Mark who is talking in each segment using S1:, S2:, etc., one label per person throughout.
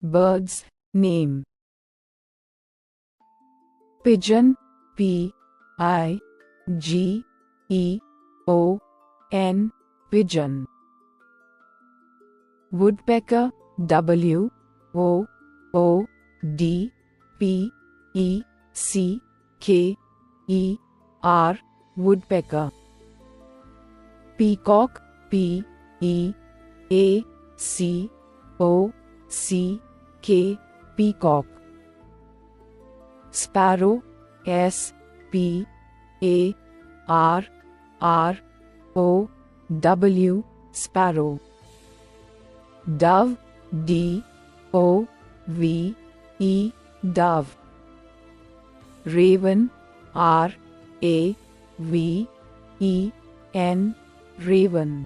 S1: Bird's name. Pigeon, P-I-G-E-O-N, pigeon. Woodpecker, W-O-O-D-P-E-C-K-E-R, woodpecker. Peacock, P-E-A-C-O-C-K, peacock. Sparrow, S-P-A-R-R-O-W, sparrow. Dove, D-O-V-E, dove. Raven, R-A-V-E-N, raven.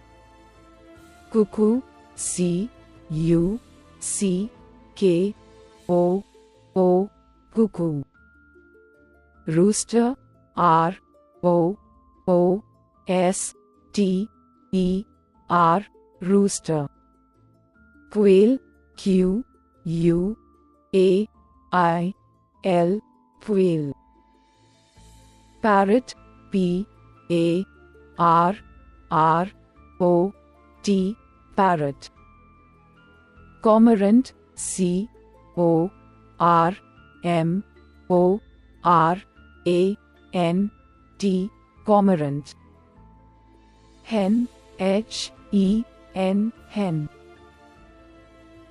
S1: Cuckoo, C-U-C-K-O-O, cuckoo. Rooster, R-O-O-S-T-E-R, rooster. Quail, Q-U-A-I-L, quail. Parrot, P-A-R-R-O-T, parrot. Cormorant, C-O-R-M-O-R-A-N-T, cormorant. Hen, H-E-N, hen.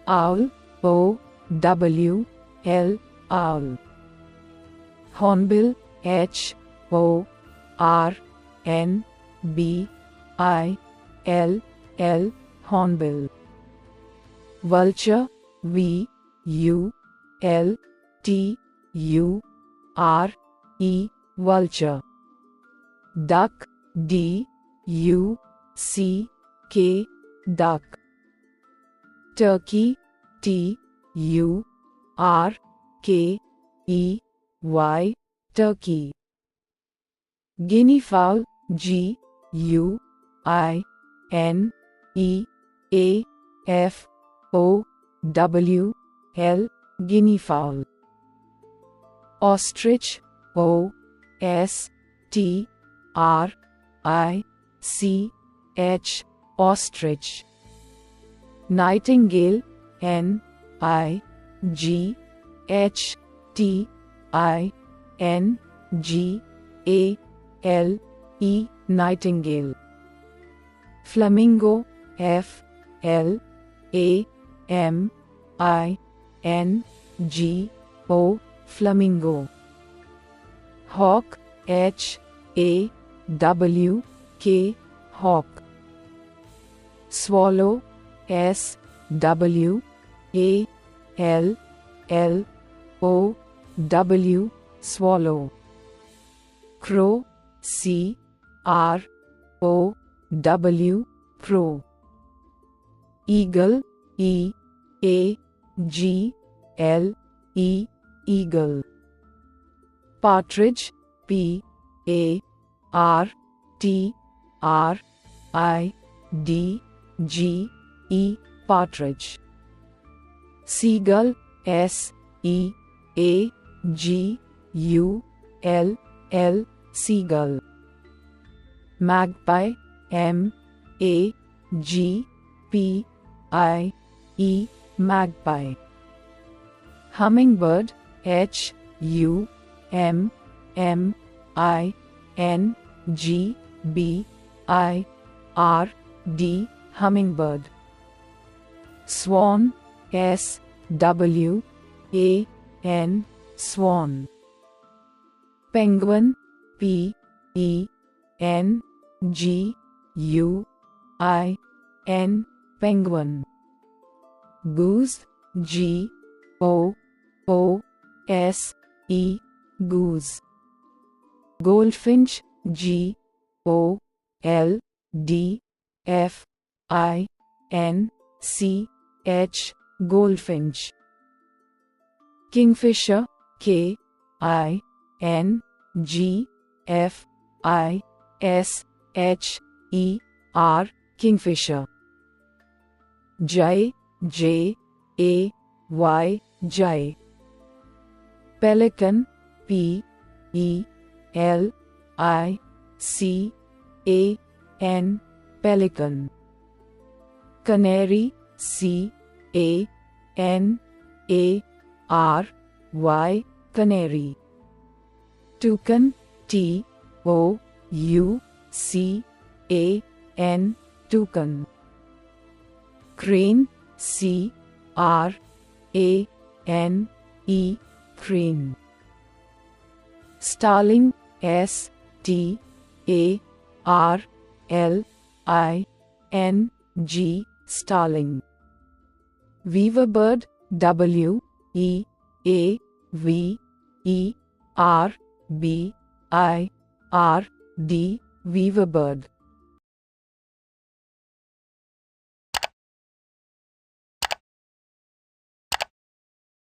S1: Owl, O-W-L, owl. Hornbill, H-O-R-N-B-I-L-L, hornbill. Vulture, V-U-L-T-U-R-E, vulture. Duck, D-U-C-K, duck. Turkey, T-U-R-K-E-Y, turkey. Guinea fowl, G-U-I-N-E-A-F-O-W-L, guinea fowl. Ostrich, O-S-T-R-I-C-H, ostrich. Nightingale, N-I-G-H-T-I-N-G-A-L-E, nightingale. Flamingo, F-L-A-M-I-N-G-O, flamingo. Hawk, H-A-W-K, hawk. Swallow, S-W-A-L-L-O-W, swallow. Crow, C-R-O-W, crow. Eagle, E-A-G-L-E, eagle. Partridge, P-A-R-T-R-I-D-G-E, partridge. Seagull, S-E-A-G-U-L-L, seagull. Magpie, M-A-G-P-I-E, magpie. Hummingbird, H-U-M-M-I-N-G-B-I-R-D, hummingbird. Swan, S-W-A-N, swan. Penguin, P-E-N-G-U-I-N, penguin. Goose, G-O-O-S-E, goose. Goldfinch, G-O-L-D-F-I-N-C-H, goldfinch. Kingfisher, K-I-N-G-F-I-S-H-E-R, kingfisher. Jay, J-A-Y, Y, jay. Pelican, P, E, L, I, C, A, N, pelican. Canary, C, A, N, A, R, Y, canary. Toucan, T, O, U, C, A, N, toucan. Crane, C, R, A, N, E, crane. Starling, S, T, A, R, L, I, N, G, starling. Weaverbird, W, E, A, V, E, R, B, I, R, D, weaverbird.